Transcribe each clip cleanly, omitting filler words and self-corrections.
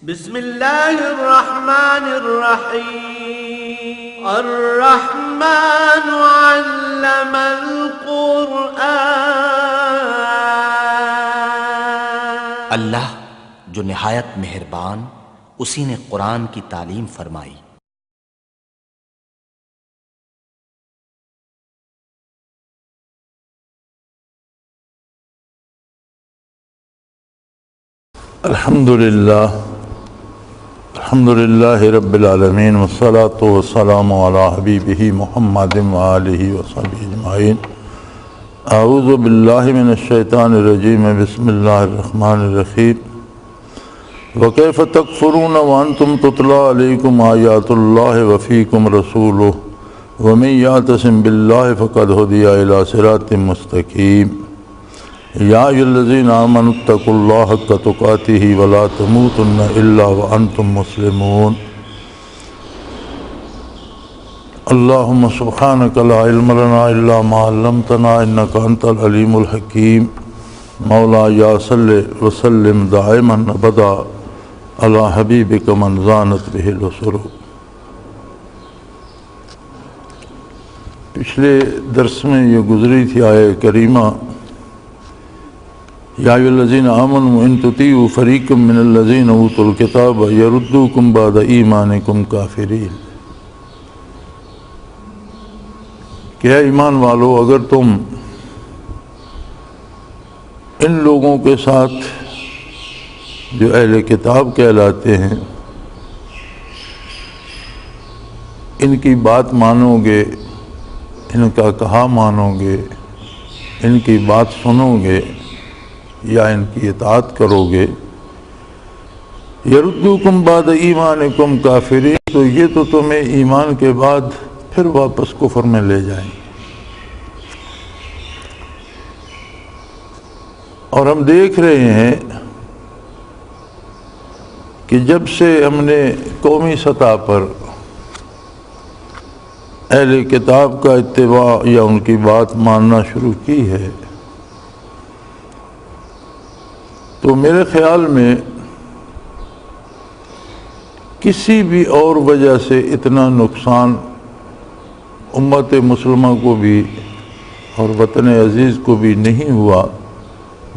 بسم اللہ الرحمن الرحیم الرحمن علم القرآن اللہ جو نہایت مہربان اسی نے قرآن کی تعلیم فرمائی۔ الحمد للہ رب العالمین والصلاة والسلام علی حبیبہ محمد وآلہ وصحبہ اجمعین۔ اعوذ باللہ من الشیطان الرجیم، بسم اللہ الرحمن الرحیم۔ وکیف تکفرون وانتم تتلی علیکم آیات اللہ وفیکم رسولہ ومن یعتصم باللہ فقد ہدی الی صراط مستقیم۔ یا ایھا الذین آمنوا اتقوا اللہ حق تقاتہ ولا تموتن الا وانتم مسلمون۔ اللہم سبحانک لا علم لنا الا ما علمتنا انک انت العلیم الحکیم۔ مولا یا صلی وسلم دائما ابدا علی حبیبک من زانت بہ العصر۔ پچھلے درس میں یہ گزری تھی آیہ کریمہ، یا ایھا الذین آمنوا ان تطیعوا فریقا من الذین اوتوا الکتاب یردوکم بعد ایمانکم کافرین۔ کہ اے ایمان والو، اگر تم ان لوگوں کے ساتھ جو اہل کتاب کہلاتے ہیں ان کی بات مانو گے، ان کا کہا مانو گے، ان کی بات سنو گے یا ان کی اطاعت کرو گے، یردوکم بعد ایمانکم کافرین، تو یہ تو تمہیں ایمان کے بعد پھر واپس کفر میں لے جائیں گے۔ اور ہم دیکھ رہے ہیں کہ جب سے ہم نے قومی سطح پر اہل کتاب کا اتباع یا ان کی بات ماننا شروع کی ہے، تو میرے خیال میں کسی بھی اور وجہ سے اتنا نقصان امت مسلمہ کو بھی اور وطن عزیز کو بھی نہیں ہوا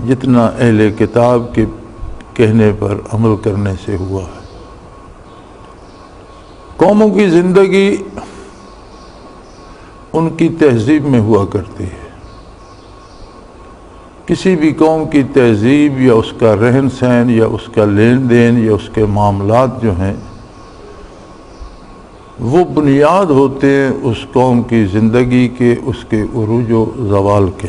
جتنا اہل کتاب کے کہنے پر عمل کرنے سے ہوا ہے۔ قوموں کی زندگی ان کی تہذیب میں ہوا کرتی ہے۔ کسی بھی قوم کی تہذیب یا اس کا رہن سہن یا اس کا لین دین یا اس کے معاملات جو ہیں وہ بنیاد ہوتے ہیں اس قوم کی زندگی کے، اس کے عروج و زوال کے۔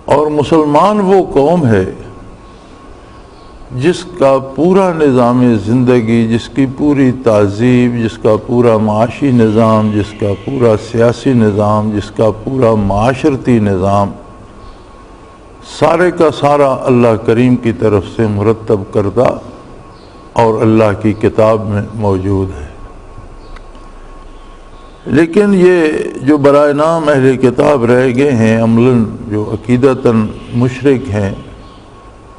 اور مسلمان وہ قوم ہے جس کا پورا نظام زندگی، جس کی پوری تہذیب، جس کا پورا معاشی نظام، جس کا پورا سیاسی نظام، جس کا پورا معاشرتی نظام سارے کا سارا اللہ کریم کی طرف سے مرتب کردہ اور اللہ کی کتاب میں موجود ہے۔ لیکن یہ جو برائے نام اہل کتاب رہ گئے ہیں، عملاً جو عقیدتاً مشرک ہیں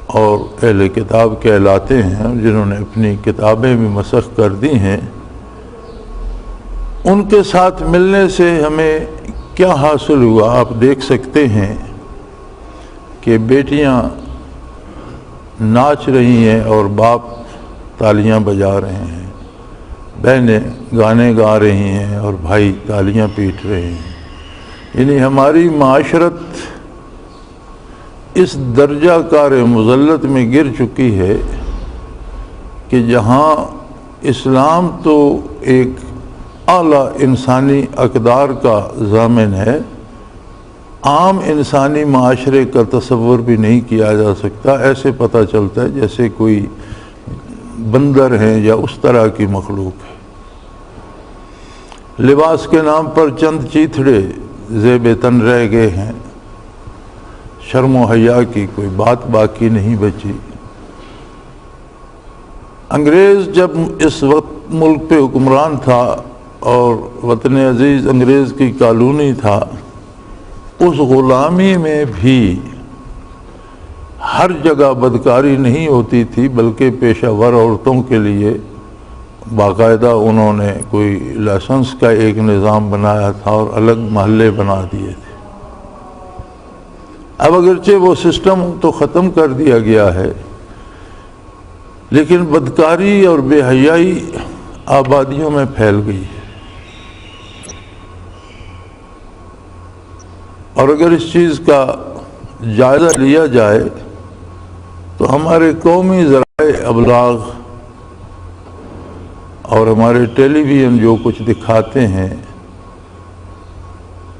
اور اہل کتاب کہلاتے ہیں، جنہوں نے اپنی کتابیں بھی مسخ کر دی ہیں، ان کے ساتھ ملنے سے ہمیں کیا حاصل ہوا؟ آپ دیکھ سکتے ہیں کہ بیٹیاں ناچ رہی ہیں اور باپ تالیاں بجا رہے ہیں، بہنیں گانے گا رہی ہیں اور بھائی تالیاں پیٹ رہے ہیں۔ یعنی ہماری معاشرت اس درجہ کار مذلت میں گر چکی ہے کہ جہاں اسلام تو ایک اعلیٰ انسانی اقدار کا ضامن ہے، عام انسانی معاشرے کا تصور بھی نہیں کیا جا سکتا۔ ایسے پتہ چلتا ہے جیسے کوئی بندر ہیں یا اس طرح کی مخلوق ہے۔ لباس کے نام پر چند چیتھڑے زیب تن رہ گئے ہیں، شرم و حیا کی کوئی بات باقی نہیں بچی۔ انگریز جب اس وقت ملک پہ حکمران تھا اور وطن عزیز انگریز کی کالونی تھا، اس غلامی میں بھی ہر جگہ بدکاری نہیں ہوتی تھی، بلکہ پیشہ ور عورتوں کے لیے باقاعدہ انہوں نے کوئی لائسنس کا ایک نظام بنایا تھا اور الگ محلے بنا دیے تھے۔ اب اگرچہ وہ سسٹم تو ختم کر دیا گیا ہے، لیکن بدکاری اور بے حیائی آبادیوں میں پھیل گئی ہے، اور اگر اس چیز کا جائزہ لیا جائے تو ہمارے قومی ذرائع ابلاغ اور ہمارے ٹیلی ویژن جو کچھ دکھاتے ہیں،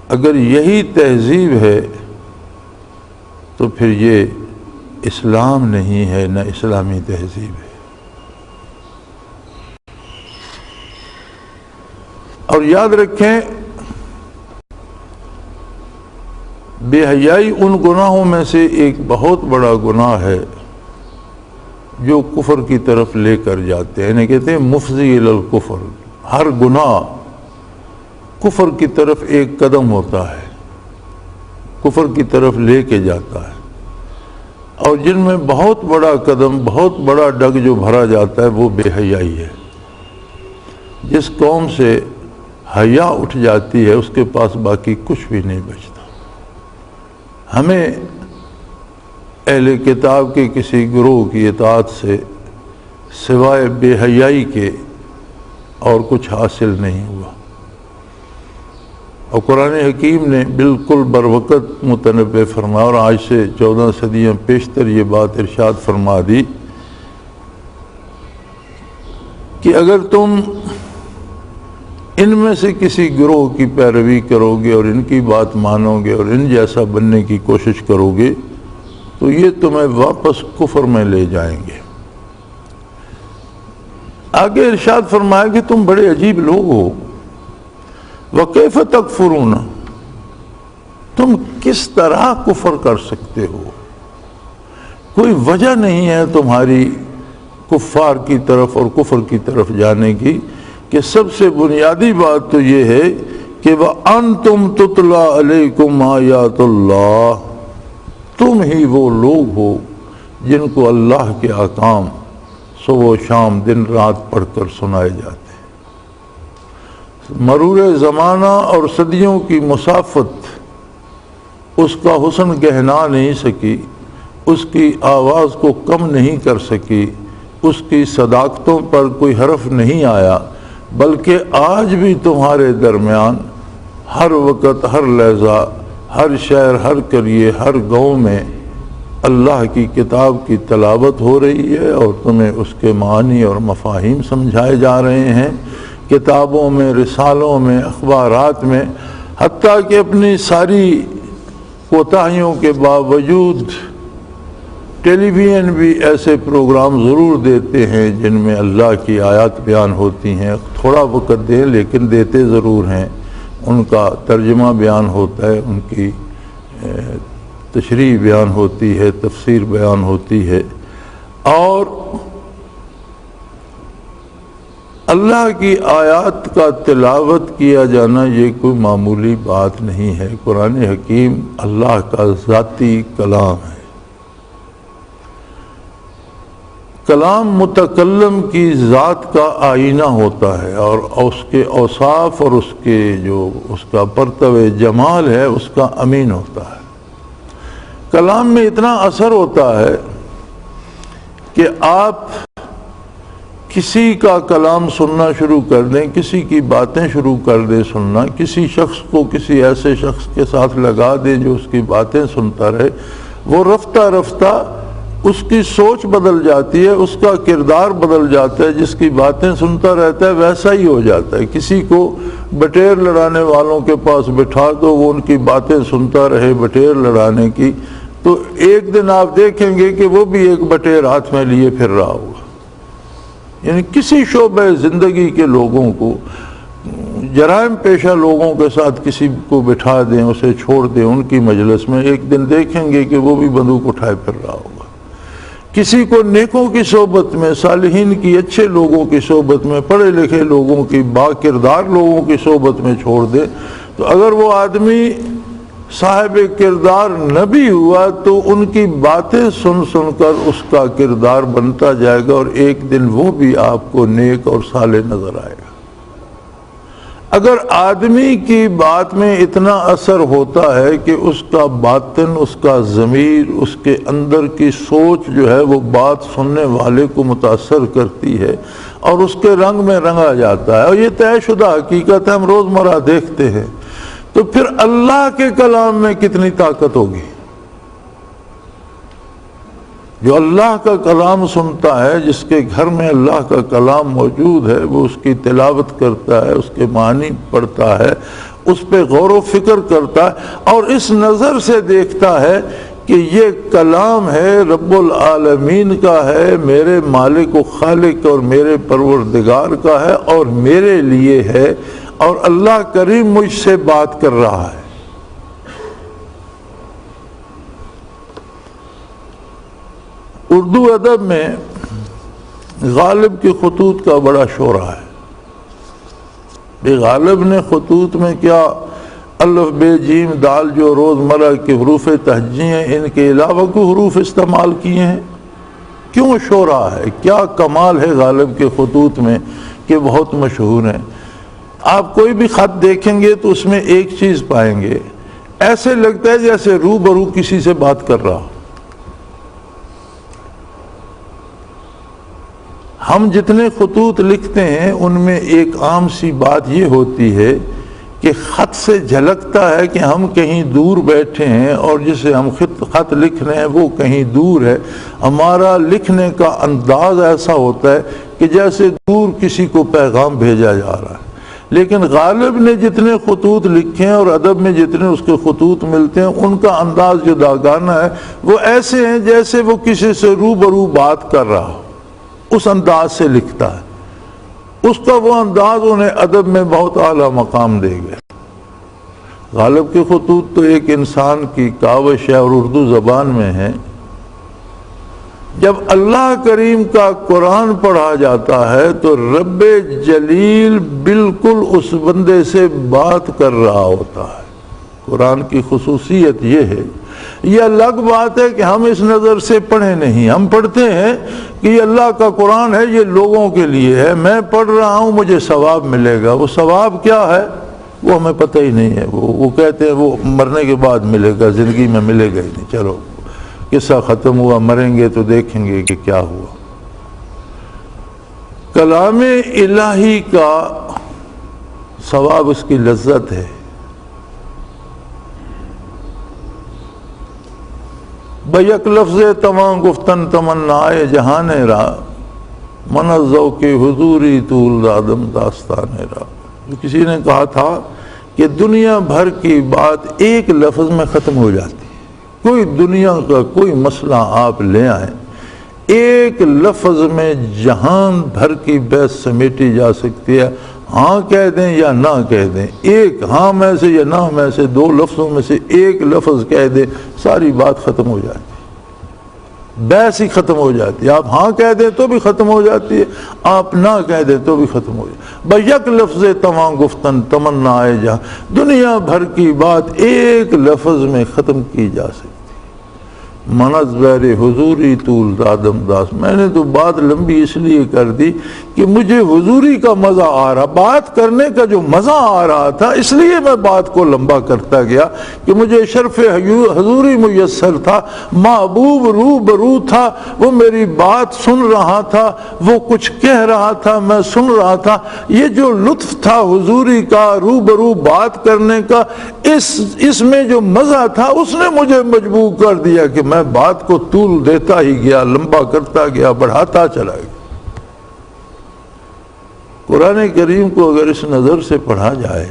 اگر یہی تہذیب ہے تو پھر یہ اسلام نہیں ہے، نہ اسلامی تہذیب ہے۔ اور یاد رکھیں، بے حیائی ان گناہوں میں سے ایک بہت بڑا گناہ ہے جو کفر کی طرف لے کر جاتے ہیں، یعنی کہتے ہیں مفضی الی الکفر۔ ہر گناہ کفر کی طرف ایک قدم ہوتا ہے، کفر کی طرف لے کے جاتا ہے، اور جن میں بہت بڑا قدم، بہت بڑا ڈگ جو بھرا جاتا ہے وہ بے حیائی ہے۔ جس قوم سے حیا اٹھ جاتی ہے اس کے پاس باقی کچھ بھی نہیں بچتا۔ ہمیں اہل کتاب کے کسی گروہ کی اطاعت سے سوائے بے حیائی کے اور کچھ حاصل نہیں ہوا، اور قرآن حکیم نے بالکل بروقت متنبع فرمایا، اور آج سے 14 صدیاں پیشتر یہ بات ارشاد فرما دی کہ اگر تم ان میں سے کسی گروہ کی پیروی کرو گے اور ان کی بات مانو گے اور ان جیسا بننے کی کوشش کرو گے تو یہ تمہیں واپس کفر میں لے جائیں گے۔ آگے ارشاد فرمایا کہ تم بڑے عجیب لوگ ہو، وَكَيْفَ تَكْفُرُونَ، تم کس طرح کفر کر سکتے ہو؟ کوئی وجہ نہیں ہے تمہاری کفار کی طرف اور کفر کی طرف جانے کی، کہ سب سے بنیادی بات تو یہ ہے کہ وَأَنْتُمْ تُتْلَى عَلَيْكُمْ آیات اللہ، تم ہی وہ لوگ ہو جن کو اللہ کے احکام صبح و شام دن رات پڑھ کر سنائے جاتے ہیں۔ مرور زمانہ اور صدیوں کی مسافت اس کا حسن گہنا نہیں سکی، اس کی آواز کو کم نہیں کر سکی، اس کی صداقتوں پر کوئی حرف نہیں آیا، بلکہ آج بھی تمہارے درمیان ہر وقت، ہر لحظہ، ہر شہر، ہر قریے، ہر گاؤں میں اللہ کی کتاب کی تلاوت ہو رہی ہے، اور تمہیں اس کے معنی اور مفاہیم سمجھائے جا رہے ہیں، کتابوں میں، رسالوں میں، اخبارات میں، حتیٰ کہ اپنی ساری کوتاہیوں کے باوجود ٹیلی ویژن بھی ایسے پروگرام ضرور دیتے ہیں جن میں اللہ کی آیات بیان ہوتی ہیں، تھوڑا وقت دیں لیکن دیتے ضرور ہیں، ان کا ترجمہ بیان ہوتا ہے، ان کی تشریح بیان ہوتی ہے، تفسیر بیان ہوتی ہے، اور اللہ کی آیات کا تلاوت کیا جانا یہ کوئی معمولی بات نہیں ہے۔ قرآن حکیم اللہ کا ذاتی کلام ہے۔ کلام متکلم کی ذات کا آئینہ ہوتا ہے، اور اس کے اوصاف اور اس کا پرتو جمال ہے اس کا امین ہوتا ہے۔ کلام میں اتنا اثر ہوتا ہے کہ آپ کسی کا کلام سننا شروع کر دیں، کسی کی باتیں شروع کر دیں سننا، کسی شخص کو کسی ایسے شخص کے ساتھ لگا دیں جو اس کی باتیں سنتا رہے، وہ رفتہ رفتہ اس کی سوچ بدل جاتی ہے، اس کا کردار بدل جاتا ہے، جس کی باتیں سنتا رہتا ہے ویسا ہی ہو جاتا ہے۔ کسی کو بٹیر لڑانے والوں کے پاس بٹھا دو، وہ ان کی باتیں سنتا رہے بٹیر لڑانے کی، تو ایک دن آپ دیکھیں گے کہ وہ بھی ایک بٹیر ہاتھ میں لیے پھر رہا ہوگا۔ یعنی کسی شعبہ زندگی کے لوگوں کو، جرائم پیشہ لوگوں کے ساتھ کسی کو بٹھا دیں، اسے چھوڑ دیں ان کی مجلس میں، ایک دن دیکھیں گے کہ وہ بھی بندوق اٹھائے پھر رہا ہوگا۔ کسی کو نیکوں کی صحبت میں، صالحین کی، اچھے لوگوں کی صحبت میں، پڑھے لکھے لوگوں کی، با کردار لوگوں کی صحبت میں چھوڑ دے، تو اگر وہ آدمی صاحب کردار نبی ہوا تو ان کی باتیں سن سن کر اس کا کردار بنتا جائے گا، اور ایک دن وہ بھی آپ کو نیک اور صالح نظر آئے گا۔ اگر آدمی کی بات میں اتنا اثر ہوتا ہے کہ اس کا باطن، اس کا ضمیر، اس کے اندر کی سوچ جو ہے وہ بات سننے والے کو متاثر کرتی ہے اور اس کے رنگ میں رنگا جاتا ہے، اور یہ طے شدہ حقیقت ہے، ہم روزمرہ دیکھتے ہیں، تو پھر اللہ کے کلام میں کتنی طاقت ہوگی۔ جو اللہ کا کلام سنتا ہے، جس کے گھر میں اللہ کا کلام موجود ہے، وہ اس کی تلاوت کرتا ہے، اس کے معنی پڑھتا ہے، اس پہ غور و فکر کرتا ہے، اور اس نظر سے دیکھتا ہے کہ یہ کلام ہے رب العالمین کا ہے، میرے مالک و خالق اور میرے پروردگار کا ہے اور میرے لیے ہے، اور اللہ کریم مجھ سے بات کر رہا ہے۔ اردو ادب میں غالب کی خطوط کا بڑا شعرہ ہے۔ بے غالب نے خطوط میں کیا الف بے جیم دال جو روزمرہ کے حروف تہجی ہیں، ان کے علاوہ کوئی حروف استعمال کیے ہیں؟ کیوں شعرہ ہے؟ کیا کمال ہے غالب کے خطوط میں کہ بہت مشہور ہیں؟ آپ کوئی بھی خط دیکھیں گے تو اس میں ایک چیز پائیں گے، ایسے لگتا ہے جیسے روبرو کسی سے بات کر رہا ہو۔ ہم جتنے خطوط لکھتے ہیں ان میں ایک عام سی بات یہ ہوتی ہے کہ خط سے جھلکتا ہے کہ ہم کہیں دور بیٹھے ہیں، اور جسے ہم خط لکھ رہے ہیں وہ کہیں دور ہے۔ ہمارا لکھنے کا انداز ایسا ہوتا ہے کہ جیسے دور کسی کو پیغام بھیجا جا رہا ہے۔ لیکن غالب نے جتنے خطوط لکھے ہیں اور ادب میں جتنے اس کے خطوط ملتے ہیں، ان کا انداز جداگانہ ہے، وہ ایسے ہیں جیسے وہ کسی سے روبرو بات کر رہا ہو، اس انداز سے لکھتا ہے۔ اس کا وہ انداز انہیں ادب میں بہت اعلیٰ مقام دے گیا۔ غالب کے خطوط تو ایک انسان کی کاوش ہے اور اردو زبان میں ہے۔ جب اللہ کریم کا قرآن پڑھا جاتا ہے تو رب جلیل بالکل اس بندے سے بات کر رہا ہوتا ہے۔ قرآن کی خصوصیت یہ ہے، یہ الگ بات ہے کہ ہم اس نظر سے پڑھیں نہیں، ہم پڑھتے ہیں کہ یہ اللہ کا قرآن ہے، یہ لوگوں کے لیے ہے، میں پڑھ رہا ہوں مجھے ثواب ملے گا۔ وہ ثواب کیا ہے وہ ہمیں پتہ ہی نہیں ہے۔ وہ کہتے ہیں وہ مرنے کے بعد ملے گا، زندگی میں ملے گا ہی نہیں۔ چلو قصہ ختم ہوا، مریں گے تو دیکھیں گے کہ کیا ہوا۔ کلام الہی کا ثواب اس کی لذت ہے۔ بیک لفظ تمام گفتن تمنائے جہان را، من الذوق حضوری طول دادم داستان را۔ جو کسی نے کہا تھا کہ دنیا بھر کی بات ایک لفظ میں ختم ہو جاتی ہے۔ کوئی دنیا کا کوئی مسئلہ آپ لے آئیں، ایک لفظ میں جہان بھر کی بحث سمیٹی جا سکتی ہے۔ ہاں کہہ دیں یا نہ کہہ دیں، ایک ہاں میں سے یا نہ میں سے، دو لفظوں میں سے ایک لفظ کہہ دیں، ساری بات ختم ہو جاتی ہے، بحث ہی ختم ہو جاتی ہے۔ آپ ہاں کہہ دیں تو بھی ختم ہو جاتی ہے، آپ نہ کہہ دیں تو بھی ختم ہو جاتی ہے۔ بیک لفظ تمام گفتن تمنا آئے جہاں، دنیا بھر کی بات ایک لفظ میں ختم کی جا سکتی۔ منز بیر حضوری طول دادم داس، میں نے تو بات لمبی اس لیے کر دی کہ مجھے حضوری کا مزہ آ رہا، بات کرنے کا جو مزہ آ رہا تھا، اس لیے میں بات کو لمبا کرتا گیا کہ مجھے شرف حضوری میسر تھا، محبوب روبرو تھا، وہ میری بات سن رہا تھا، وہ کچھ کہہ رہا تھا، میں سن رہا تھا۔ یہ جو لطف تھا حضوری کا، روبرو بات کرنے کا، اس میں جو مزہ تھا اس نے مجھے مجبور کر دیا کہ میں بات کو طول دیتا ہی گیا، لمبا کرتا گیا، بڑھاتا چلا گیا۔ قرآن کریم کو اگر اس نظر سے پڑھا جائے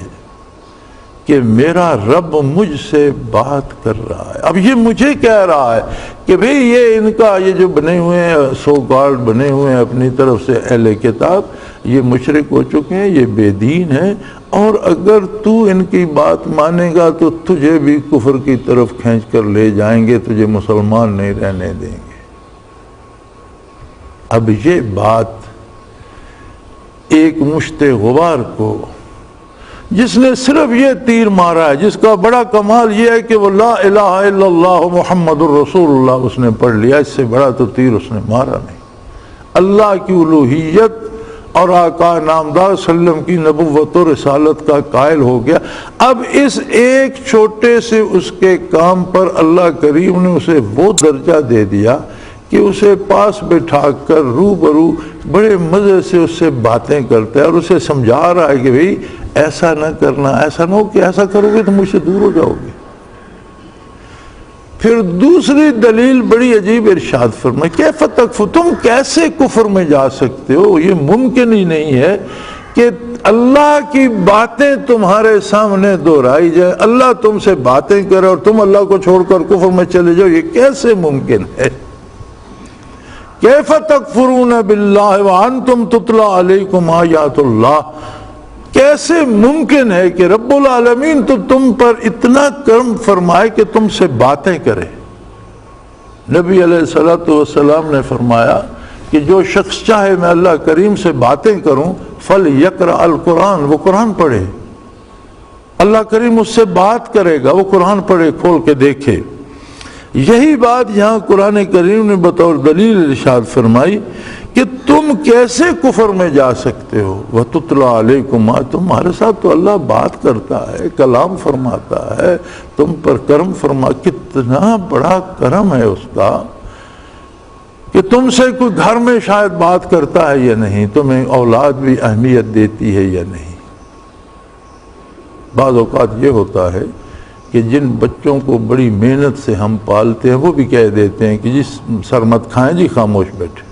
کہ میرا رب مجھ سے بات کر رہا ہے، اب یہ مجھے کہہ رہا ہے کہ بھئی یہ ان کا یہ جو بنے ہوئے ہیں سو کارڈ بنے ہوئے ہیں اپنی طرف سے اہل کتاب، یہ مشرک ہو چکے ہیں، یہ بے دین ہیں، اور اگر تو ان کی بات مانے گا تو تجھے بھی کفر کی طرف کھینچ کر لے جائیں گے، تجھے مسلمان نہیں رہنے دیں گے۔ اب یہ بات ایک مشت غبار کو جس نے صرف یہ تیر مارا ہے، جس کا بڑا کمال یہ ہے کہ وہ لا الہ الا اللہ محمد الرسول اللہ اس نے پڑھ لیا، اس سے بڑا تو تیر اس نے مارا نہیں۔ اللہ کی الوہیت اور آقا نامدار صلی اللہ علیہ وسلم کی نبوت و رسالت کا قائل ہو گیا۔ اب اس ایک چھوٹے سے اس کے کام پر اللہ کریم نے اسے وہ درجہ دے دیا کہ اسے پاس بٹھا کر روبرو بڑے مزے سے اس سے باتیں کرتا ہے اور اسے سمجھا رہا ہے کہ بھئی ایسا نہ کرنا، ایسا نہ ہو کہ ایسا کرو گے تو مجھ سے دور ہو جاؤ گے۔ پھر دوسری دلیل بڑی عجیب ارشاد فرمائی، کیف تکفر، تم کیسے کفر میں جا سکتے ہو؟ یہ ممکن ہی نہیں ہے کہ اللہ کی باتیں تمہارے سامنے دہرائی جائے، اللہ تم سے باتیں کرے اور تم اللہ کو چھوڑ کر کفر میں چلے جاؤ، یہ کیسے ممکن ہے؟ کیف تکفرون باللہ وانتم تتلی علیکم آیات اللہ، کیسے ممکن ہے کہ رب العالمین تو تم پر اتنا کرم فرمائے کہ تم سے باتیں کرے؟ نبی علیہ السلام نے فرمایا کہ جو شخص چاہے میں اللہ کریم سے باتیں کروں فَلْيَقْرَأَ الْقُرْآنَ، وہ قرآن پڑھے، اللہ کریم اس سے بات کرے گا، وہ قرآن پڑھے، کھول کے دیکھے۔ یہی بات یہاں قرآن کریم نے بطور دلیل ارشاد فرمائی کہ تم کیسے کفر میں جا سکتے ہو؟ وَتُتْلَى عَلَيْكُمْ، تمہارے ساتھ تو اللہ بات کرتا ہے، کلام فرماتا ہے، تم پر کرم فرما، کتنا بڑا کرم ہے اس کا کہ تم سے کوئی گھر میں شاید بات کرتا ہے یا نہیں، تمہیں اولاد بھی اہمیت دیتی ہے یا نہیں۔ بعض اوقات یہ ہوتا ہے کہ جن بچوں کو بڑی محنت سے ہم پالتے ہیں وہ بھی کہہ دیتے ہیں کہ جی سر مت کھائیں جی، خاموش بیٹھے۔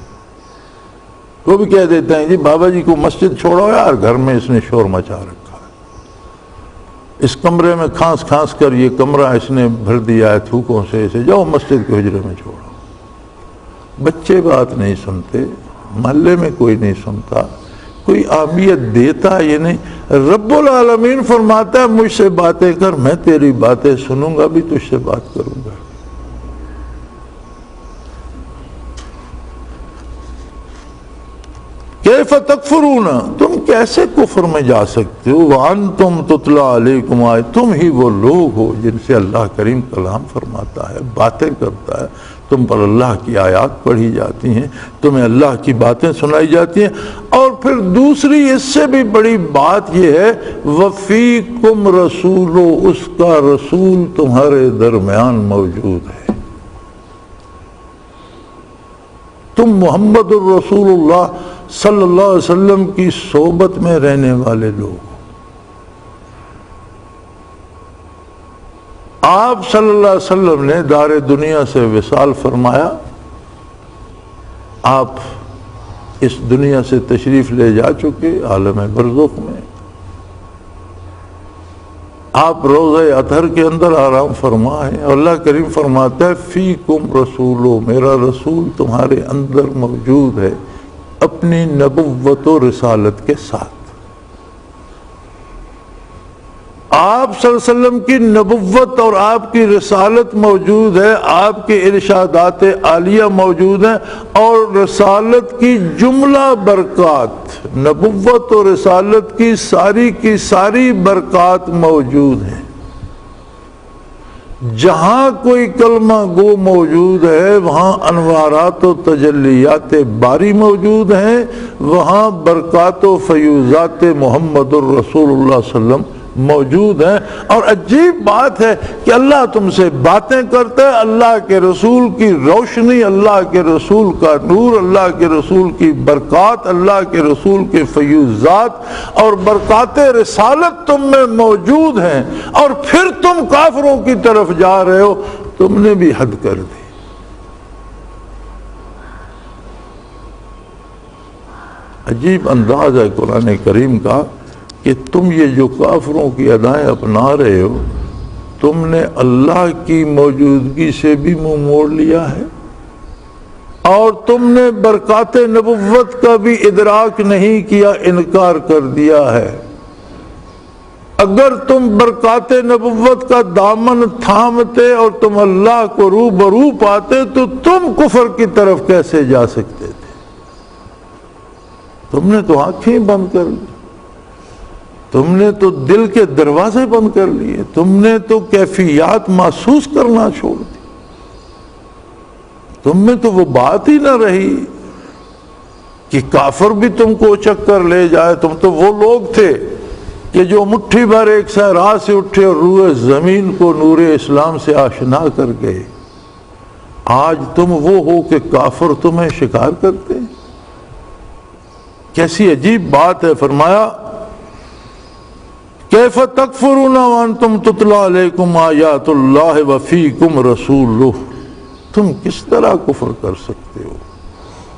وہ بھی کہہ دیتے ہیں جی بابا جی کو مسجد چھوڑو یار، گھر میں اس نے شور مچا رکھا ہے، اس کمرے میں کھانس کھانس کر یہ کمرہ اس نے بھر دیا ہے تھوکوں سے، اسے جاؤ مسجد کے حجرے میں چھوڑو۔ بچے بات نہیں سنتے، محلے میں کوئی نہیں سنتا، کوئی اہمیت دیتا یہ نہیں۔ رب العالمین فرماتا ہے مجھ سے باتیں کر، میں تیری باتیں سنوں گا بھی، تجھ سے بات کروں گا۔ کیف تکفرون، تم کیسے کفر میں جا سکتے ہو؟ وانتم تتلی علیکم آیات، تم ہی وہ لوگ ہو جن سے اللہ کریم کلام فرماتا ہے، باتیں کرتا ہے، تم پر اللہ کی آیات پڑھی جاتی ہیں، تمہیں اللہ کی باتیں سنائی جاتی ہیں۔ اور پھر دوسری اس سے بھی بڑی بات یہ ہے وفیکم رسول، اس کا رسول تمہارے درمیان موجود ہے، تم محمد الرسول اللہ صلی اللہ علیہ وسلم کی صحبت میں رہنے والے لوگ، آپ صلی اللہ علیہ وسلم نے دار دنیا سے وصال فرمایا، آپ اس دنیا سے تشریف لے جا چکے عالم برزخ میں، آپ روضہ اطہر کے اندر آرام فرما ہے، اور اللہ کریم فرماتا ہے فیکم رسولو، میرا رسول تمہارے اندر موجود ہے اپنی نبوت و رسالت کے ساتھ۔ آپ صلی اللہ علیہ وسلم کی نبوت اور آپ کی رسالت موجود ہے، آپ کے ارشادات عالیہ موجود ہیں، اور رسالت کی جملہ برکات، نبوت اور رسالت کی ساری برکات موجود ہیں۔ جہاں کوئی کلمہ گو موجود ہے وہاں انوارات و تجلیات باری موجود ہیں، وہاں برکات و فیوزات محمد الرسول اللہ صلی اللہ علیہ وسلم موجود ہیں۔ اور عجیب بات ہے کہ اللہ تم سے باتیں کرتا ہے، اللہ کے رسول کی روشنی، اللہ کے رسول کا نور، اللہ کے رسول کی برکات، اللہ کے رسول کے فیوزات اور برکات رسالت تم میں موجود ہیں، اور پھر تم کافروں کی طرف جا رہے ہو، تم نے بھی حد کر دی۔ عجیب انداز ہے قرآن کریم کا کہ تم یہ جو کافروں کی ادائیں اپنا رہے ہو، تم نے اللہ کی موجودگی سے بھی منہ موڑ لیا ہے، اور تم نے برکات نبوت کا بھی ادراک نہیں کیا، انکار کر دیا ہے۔ اگر تم برکات نبوت کا دامن تھامتے اور تم اللہ کو روبرو پاتے تو تم کفر کی طرف کیسے جا سکتے تھے؟ تم نے تو آنکھیں بند کر لی۔ تم نے تو دل کے دروازے بند کر لیے، تم نے تو کیفیات محسوس کرنا چھوڑ دی، تم میں تو وہ بات ہی نہ رہی کہ کافر بھی تم کو اچک کر لے جائے۔ تم تو وہ لوگ تھے کہ جو مٹھی بھر ایک صحرا سے اٹھے اور روئے زمین کو نور اسلام سے آشنا کر گئے۔ آج تم وہ ہو کہ کافر تمہیں شکار کرتے ہیں۔ کیسی عجیب بات ہے۔ فرمایا کیف تکفرون وانتم تتلی علیکم آیات اللہ وفیکم رسولہ، تم کس طرح کفر کر سکتے ہو؟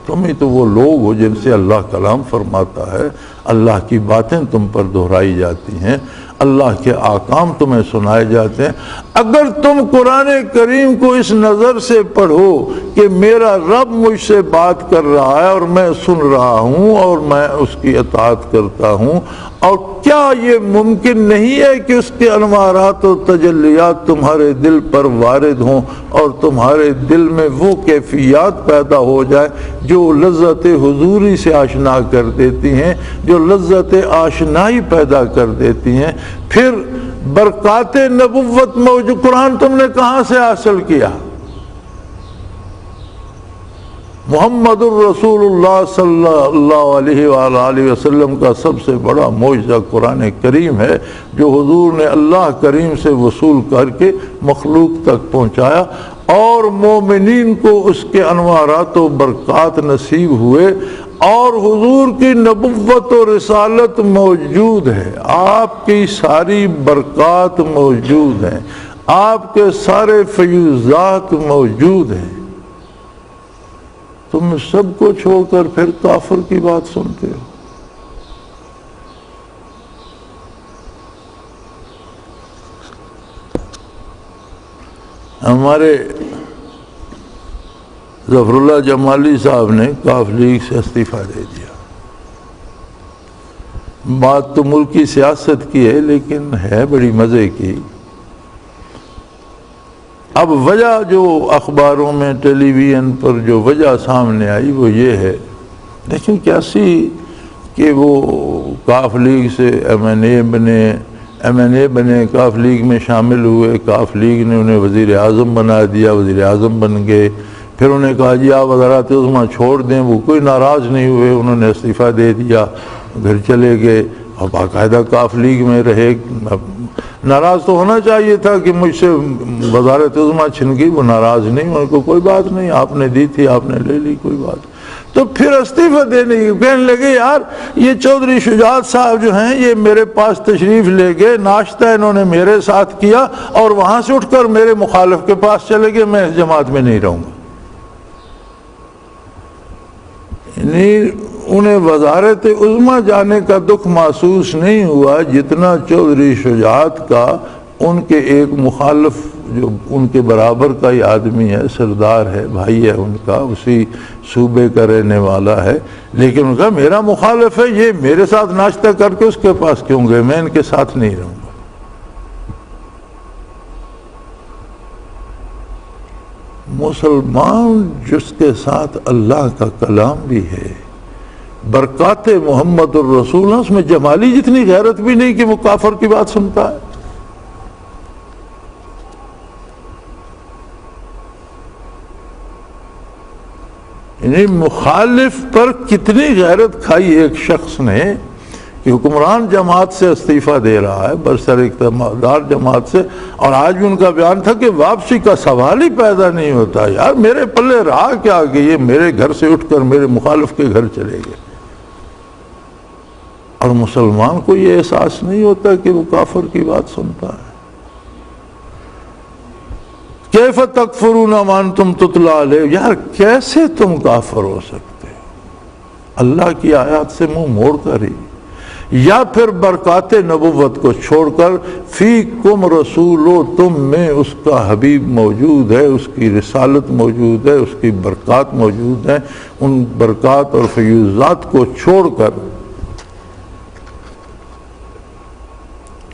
تم ہی تو وہ لوگ ہو جن سے اللہ کلام فرماتا ہے، اللہ کی باتیں تم پر دہرائی جاتی ہیں، اللہ کے احکام تمہیں سنائے جاتے ہیں۔ اگر تم قرآن کریم کو اس نظر سے پڑھو کہ میرا رب مجھ سے بات کر رہا ہے اور میں سن رہا ہوں اور میں اس کی اطاعت کرتا ہوں، اور کیا یہ ممکن نہیں ہے کہ اس کے انوارات و تجلیات تمہارے دل پر وارد ہوں اور تمہارے دل میں وہ کیفیات پیدا ہو جائے جو لذت حضوری سے آشنا کر دیتی ہیں، جو لذت آشنائی پیدا کر دیتی ہیں۔ پھر برکات نبوت موجود قرآن تم نے کہاں سے حاصل کیا؟ محمد الرسول اللہ صلی اللہ علیہ وآلہ وسلم کا سب سے بڑا معجزہ قرآن کریم ہے، جو حضور نے اللہ کریم سے وصول کر کے مخلوق تک پہنچایا، اور مومنین کو اس کے انوارات و برکات نصیب ہوئے، اور حضور کی نبوت و رسالت موجود ہے، آپ کی ساری برکات موجود ہیں، آپ کے سارے فیوزات موجود ہیں۔ تم سب کو چھوڑ کر پھر کافر کی بات سنتے ہو۔ ہمارے ظفر اللہ جمالی صاحب نے کاف لیگ سے استعفیٰ دے دیا۔ بات تو ملکی سیاست کی ہے لیکن ہے بڑی مزے کی۔ اب وجہ جو اخباروں میں ٹیلی ویژن پر جو وجہ سامنے آئی وہ یہ ہے، لیکن کیسی کہ وہ کاف لیگ سے ایم این اے بنے، کاف لیگ میں شامل ہوئے، کاف لیگ نے انہیں وزیر اعظم بنا دیا، وزیر اعظم بن گئے، پھر انہیں کہا جی آپ وزارت عظمیٰ چھوڑ دیں، وہ کوئی ناراض نہیں ہوئے، انہوں نے استعفیٰ دے دیا، گھر چلے گئے اور باقاعدہ کاف لیگ میں رہے۔ ناراض تو ہونا چاہیے تھا کہ مجھ سے وزارت عظمیٰ چھن گئی، وہ ناراض نہیں، ان کو کوئی بات نہیں، آپ نے دی تھی آپ نے لے لی، کوئی بات۔ تو پھر استعفیٰ دینے کی کہنے لگے یار یہ چودھری شجاعت صاحب جو ہیں یہ میرے پاس تشریف لے گئے، ناشتہ انہوں نے میرے ساتھ کیا اور وہاں سے اٹھ کر میرے مخالف کے پاس چلے گئے، میں اس جماعت میں نہیں رہوں گا۔ یعنی انہیں وزارت عظمیٰ جانے کا دکھ محسوس نہیں ہوا جتنا چودھری شجاعت کا ان کے ایک مخالف جو ان کے برابر کا ہی آدمی ہے، سردار ہے، بھائی ہے ان کا، اسی صوبے کا رہنے والا ہے، لیکن ان کا میرا مخالف ہے، یہ میرے ساتھ ناشتہ کر کے اس کے پاس کیوں گئے، میں ان کے ساتھ نہیں رہوں گا۔ مسلمان جس کے ساتھ اللہ کا کلام بھی ہے، برکات محمد الرسول، اس میں جمالی جتنی غیرت بھی نہیں کہ وہ کافر کی بات سنتا ہے۔ یعنی مخالف پر کتنی غیرت کھائی ایک شخص نے کہ حکمران جماعت سے استعفیٰ دے رہا ہے، برسر اقتدار جماعت سے، اور آج بھی ان کا بیان تھا کہ واپسی کا سوال ہی پیدا نہیں ہوتا۔ یار میرے پلے رہا کیا کہ یہ میرے گھر سے اٹھ کر میرے مخالف کے گھر چلے گئے، اور مسلمان کو یہ احساس نہیں ہوتا کہ وہ کافر کی بات سنتا ہے۔ کیف تکفرون وانتم تتلی علیہ، یار کیسے تم کافر ہو سکتے ہو اللہ کی آیات سے منہ موڑ کر ہی، یا پھر برکات نبوت کو چھوڑ کر فیکم رسولو، تم میں اس کا حبیب موجود ہے، اس کی رسالت موجود ہے، اس کی برکات موجود ہیں، ان برکات اور فیوزات کو چھوڑ کر۔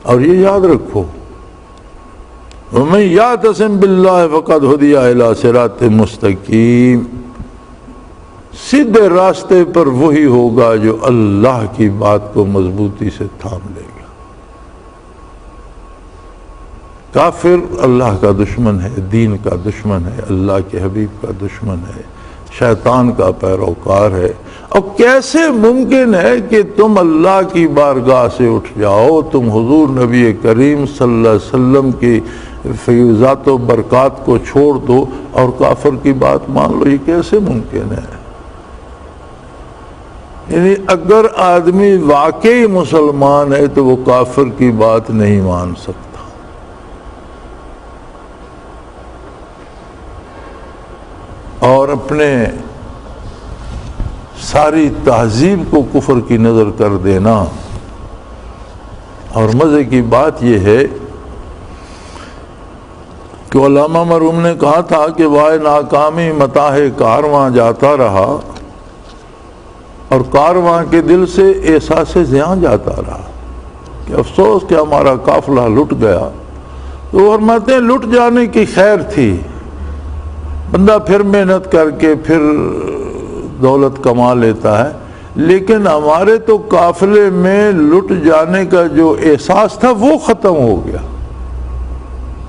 اور یہ یاد رکھو وَمَن يَعْتَصِم بِاللَّهِ فَقَدْ هُدِیَ إِلَىٰ صِرَاطٍ مُسْتَقِیمٍ، سیدھے راستے پر وہی ہوگا جو اللہ کی بات کو مضبوطی سے تھام لے گا۔ کافر اللہ کا دشمن ہے، دین کا دشمن ہے، اللہ کے حبیب کا دشمن ہے، شیطان کا پیروکار ہے۔ اور کیسے ممکن ہے کہ تم اللہ کی بارگاہ سے اٹھ جاؤ، تم حضور نبی کریم صلی اللہ علیہ وسلم کی فیضات و برکات کو چھوڑ دو اور کافر کی بات مان لو؟ یہ کیسے ممکن ہے؟ یعنی اگر آدمی واقعی مسلمان ہے تو وہ کافر کی بات نہیں مان سکتا۔ اور اپنے ساری تہذیب کو کفر کی نظر کر دینا۔ اور مزے کی بات یہ ہے کہ علامہ مرحوم نے کہا تھا کہ وائے ناکامی متاح کارواں جاتا رہا اور کارواں کے دل سے احساس زیاں جاتا رہا، کہ افسوس کہ ہمارا قافلہ لٹ گیا۔ تو وہ فرماتے ہیں لٹ جانے کی خیر تھی، بندہ پھر محنت کر کے پھر دولت کما لیتا ہے، لیکن ہمارے تو قافلے میں لٹ جانے کا جو احساس تھا وہ ختم ہو گیا۔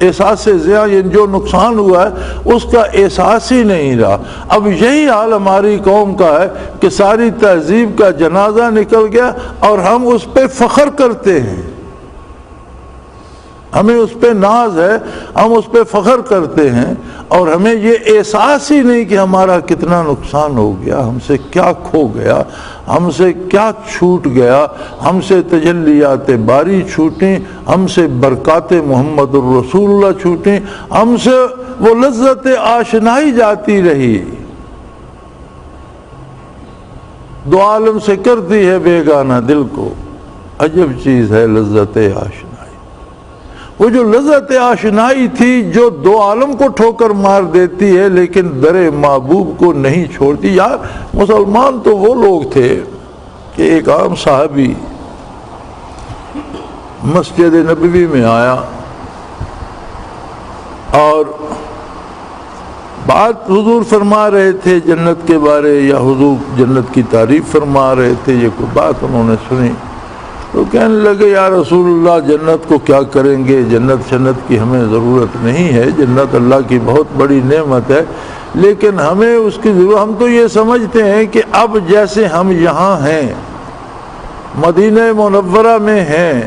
احساس سے زیادہ جو نقصان ہوا ہے اس کا احساس ہی نہیں رہا۔ اب یہی حال ہماری قوم کا ہے کہ ساری تہذیب کا جنازہ نکل گیا اور ہم اس پہ فخر کرتے ہیں، ہمیں اس پہ ناز ہے، ہم اس پہ فخر کرتے ہیں، اور ہمیں یہ احساس ہی نہیں کہ ہمارا کتنا نقصان ہو گیا، ہم سے کیا کھو گیا، ہم سے کیا چھوٹ گیا، ہم سے تجلیات باری چھوٹیں، ہم سے برکات محمد الرسول اللہ چھوٹیں، ہم سے وہ لذت آشنائی جاتی رہی۔ دو عالم سے کرتی ہے بیگانہ دل کو، عجب چیز ہے لذت آشنائی۔ وہ جو لذت آشنائی تھی جو دو عالم کو ٹھوکر مار دیتی ہے لیکن در محبوب کو نہیں چھوڑتی۔ یار مسلمان تو وہ لوگ تھے کہ ایک عام صحابی مسجد نبوی میں آیا اور بات حضور فرما رہے تھے جنت کے بارے، یا حضور جنت کی تعریف فرما رہے تھے، یہ کوئی بات انہوں نے سنی تو کہنے لگے یا رسول اللہ جنت کو کیا کریں گے، جنت کی ہمیں ضرورت نہیں ہے، جنت اللہ کی بہت بڑی نعمت ہے، لیکن ہمیں اس کی ضرورت، ہم تو یہ سمجھتے ہیں کہ اب جیسے ہم یہاں ہیں مدینہ منورہ میں ہیں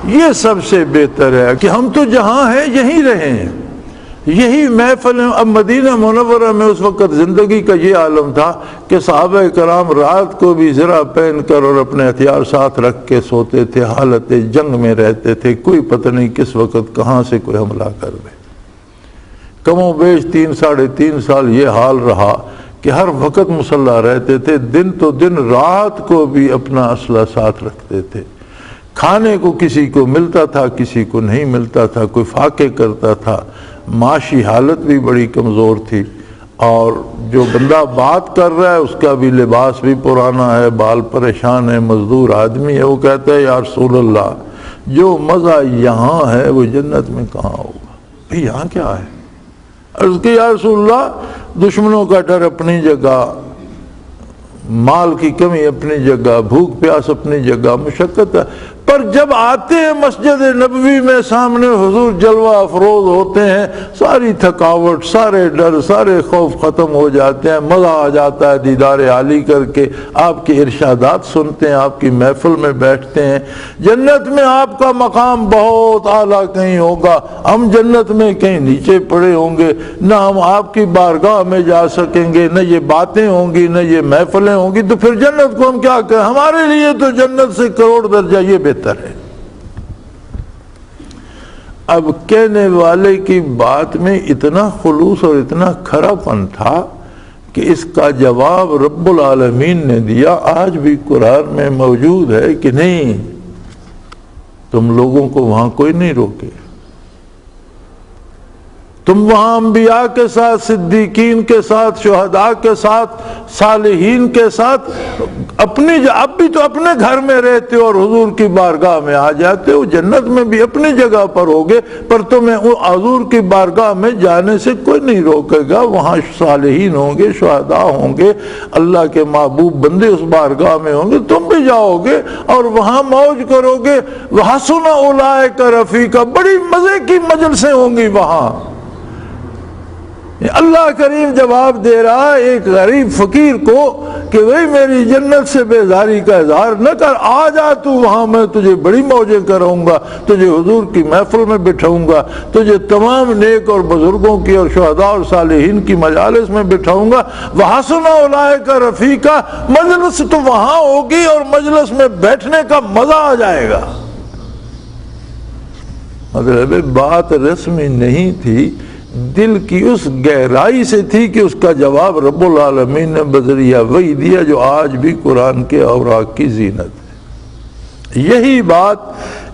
یہ سب سے بہتر ہے کہ ہم تو جہاں ہیں یہیں رہیں، یہی محفل۔ اب مدینہ منورہ میں اس وقت زندگی کا یہ عالم تھا کہ صحابہ کرام رات کو بھی زرہ پہن کر اور اپنے ہتھیار ساتھ رکھ کے سوتے تھے، حالت جنگ میں رہتے تھے، کوئی پتہ نہیں کس وقت کہاں سے کوئی حملہ کر دے۔ کم و بیش 3 ساڑھے 3 سال یہ حال رہا کہ ہر وقت مسلح رہتے تھے، دن تو دن رات کو بھی اپنا اسلحہ ساتھ رکھتے تھے۔ کھانے کو کسی کو ملتا تھا کسی کو نہیں ملتا تھا، کوئی فاقے کرتا تھا، معاشی حالت بھی بڑی کمزور تھی، اور جو بندہ بات کر رہا ہے اس کا بھی لباس بھی پرانا ہے، بال پریشان ہے، مزدور آدمی ہے، وہ کہتا ہے یا رسول اللہ جو مزہ یہاں ہے وہ جنت میں کہاں ہوگا؟ بھئی یہاں کیا ہے؟ عرض کہ یا رسول اللہ دشمنوں کا ڈر اپنی جگہ، مال کی کمی اپنی جگہ، بھوک پیاس اپنی جگہ، مشقت ہے، پر جب آتے ہیں مسجد نبوی میں سامنے حضور جلوہ افروز ہوتے ہیں، ساری تھکاوٹ، سارے ڈر، سارے خوف ختم ہو جاتے ہیں، مزہ آ جاتا ہے دیدار عالی کر کے، آپ کے ارشادات سنتے ہیں، آپ کی محفل میں بیٹھتے ہیں۔ جنت میں آپ کا مقام بہت اعلیٰ کہیں ہوگا، ہم جنت میں کہیں نیچے پڑے ہوں گے، نہ ہم آپ کی بارگاہ میں جا سکیں گے، نہ یہ باتیں ہوں گی، نہ یہ محفلیں ہوں گی، تو پھر جنت کو ہم کیا کہیں؟ ہمارے لیے تو جنت سے کروڑ درجہ یہ بہتر ہے۔ اب کہنے والے کی بات میں اتنا خلوص اور اتنا کھرا پن تھا کہ اس کا جواب رب العالمین نے دیا، آج بھی قرآن میں موجود ہے کہ نہیں تم لوگوں کو وہاں کوئی نہیں روکے، تم وہاں انبیاء کے ساتھ، صدیقین کے ساتھ، شہداء کے ساتھ، صالحین کے ساتھ اب بھی تو اپنے گھر میں رہتے ہو اور حضور کی بارگاہ میں آ جاتے ہو۔ جنت میں بھی اپنی جگہ پر ہوگے، پر تمہیں حضور کی بارگاہ میں جانے سے کوئی نہیں روکے گا۔ وہاں صالحین ہوں گے، شہداء ہوں گے، اللہ کے محبوب بندے اس بارگاہ میں ہوں گے، تم بھی جاؤ گے اور وہاں موج کرو گے۔ وَحَسُنَ أُولَٰئِكَ رَفِیقًا، بڑی مزے کی مجلسیں ہوں گی وہاں۔ اللہ کریم جواب دے رہا ہے ایک غریب فقیر کو کہ بھئی میری جنت سے بیزاری کا اظہار نہ کر، آ جا تو وہاں، میں تجھے بڑی موجیں کراؤں گا، تجھے حضور کی محفل میں بٹھاؤں گا، تجھے تمام نیک اور بزرگوں کی اور شہداء اور صالحین کی مجالس میں بٹھاؤں گا۔ وَحَسُنَ أُولَٰئِكَ رَفِیقًا، مجلس تو وہاں ہوگی اور مجلس میں بیٹھنے کا مزہ آ جائے گا۔ مطلب بات رسمی نہیں تھی، دل کی اس گہرائی سے تھی کہ اس کا جواب رب العالمین نے بذریعہ وحی دیا، جو آج بھی قرآن کے اوراق کی زینت ہے۔ یہی بات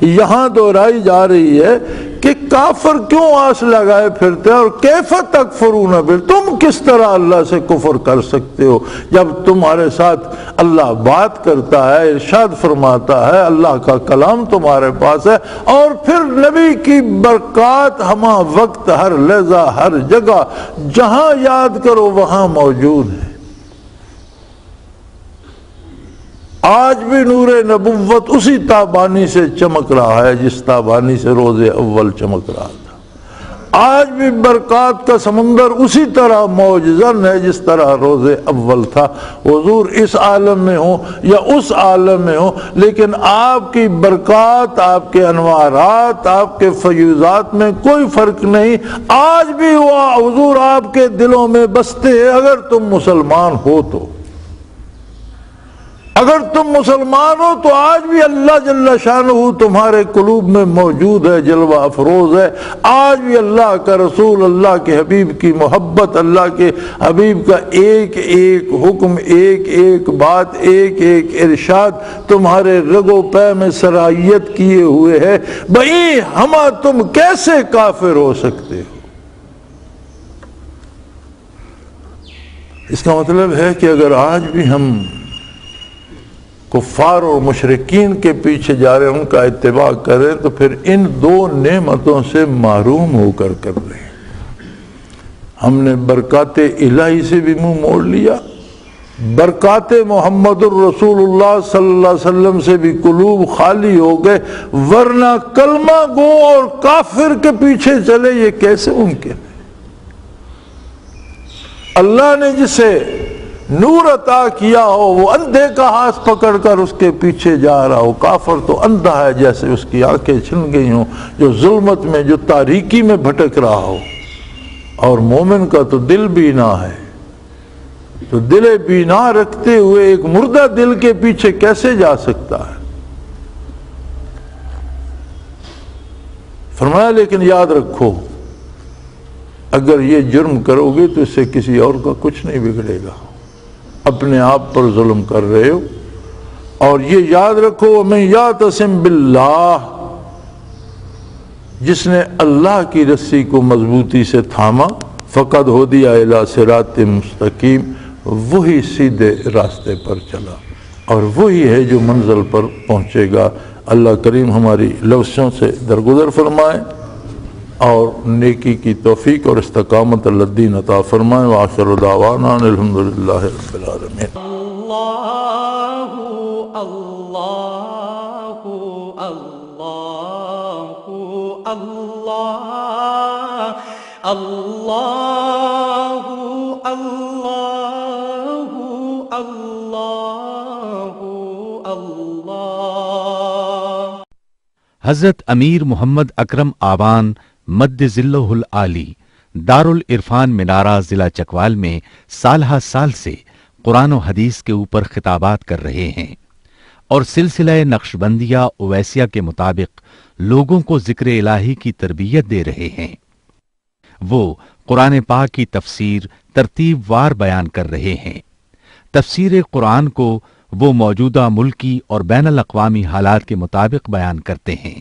یہاں دہرائی جا رہی ہے کہ کافر کیوں آس لگائے پھرتے ہیں، اور کیف تکفرون بہ، تم کس طرح اللہ سے کفر کر سکتے ہو جب تمہارے ساتھ اللہ بات کرتا ہے، ارشاد فرماتا ہے، اللہ کا کلام تمہارے پاس ہے، اور پھر نبی کی برکات ہمہ وقت، ہر لحظہ، ہر جگہ، جہاں یاد کرو وہاں موجود ہے۔ آج بھی نور نبوت اسی تابانی سے چمک رہا ہے جس تابانی سے روز اول چمک رہا تھا۔ آج بھی برکات کا سمندر اسی طرح موجزن ہے جس طرح روز اول تھا۔ حضور اس عالم میں ہوں یا اس عالم میں ہوں، لیکن آپ کی برکات، آپ کے انوارات، آپ کے فیوزات میں کوئی فرق نہیں۔ آج بھی وہ حضور آپ کے دلوں میں بستے ہیں، اگر تم مسلمان ہو تو۔ اگر تم مسلمان ہو تو آج بھی اللہ جل شانہ تمہارے قلوب میں موجود ہے، جلوہ افروز ہے۔ آج بھی اللہ کا رسول، اللہ کے حبیب کی محبت، اللہ کے حبیب کا ایک ایک حکم، ایک ایک بات، ایک ایک ارشاد تمہارے رگ و پے میں سرائیت کیے ہوئے ہے۔ بھئی ہمہ تم کیسے کافر ہو سکتے ہو؟ اس کا مطلب ہے کہ اگر آج بھی ہم کفار اور مشرکین کے پیچھے جا رہے ہیں، ان کا اتباع کریں، تو پھر ان دو نعمتوں سے محروم ہو کر رہے ہیں۔ ہم نے برکات الہی سے بھی منہ موڑ لیا، برکات محمد الرسول اللہ صلی اللہ علیہ وسلم سے بھی قلوب خالی ہو گئے، ورنہ کلمہ گو اور کافر کے پیچھے چلے، یہ کیسے ممکن ہے؟ اللہ نے جسے نور عطا کیا ہو وہ اندھے کا ہاتھ پکڑ کر اس کے پیچھے جا رہا ہو۔ کافر تو اندھا ہے جیسے اس کی آنکھیں چھن گئی ہوں، جو ظلمت میں، جو تاریکی میں بھٹک رہا ہو، اور مومن کا تو دل بینا ہے، تو دل بینا رکھتے ہوئے ایک مردہ دل کے پیچھے کیسے جا سکتا ہے؟ فرمایا لیکن یاد رکھو، اگر یہ جرم کرو گے تو اس سے کسی اور کا کچھ نہیں بگڑے گا، اپنے آپ پر ظلم کر رہے ہو۔ اور یہ یاد رکھو وَمَن یعتصم باللہ، جس نے اللہ کی رسی کو مضبوطی سے تھاما، فقد ہدی الی صراط مستقیم، وہی سیدھے راستے پر چلا، اور وہی ہے جو منزل پر پہنچے گا۔ اللہ کریم ہماری لفظوں سے درگزر فرمائے اور نیکی کی توفیق اور استقامت الدین عطا فرمائے۔ وآخر دعوانا الحمدللہ رب العالمین۔ اللہ اللہ اللہ اللہ اللہ اللہ اللہ۔ حضرت امیر محمد اکرم آبان مد ذلہ العالی دارالعرفان منارہ ضلع چکوال میں سالہ سال سے قرآن و حدیث کے اوپر خطابات کر رہے ہیں اور سلسلہ نقشبندیہ اویسیہ کے مطابق لوگوں کو ذکر الہی کی تربیت دے رہے ہیں۔ وہ قرآن پاک کی تفسیر ترتیب وار بیان کر رہے ہیں۔ تفسیر قرآن کو وہ موجودہ ملکی اور بین الاقوامی حالات کے مطابق بیان کرتے ہیں۔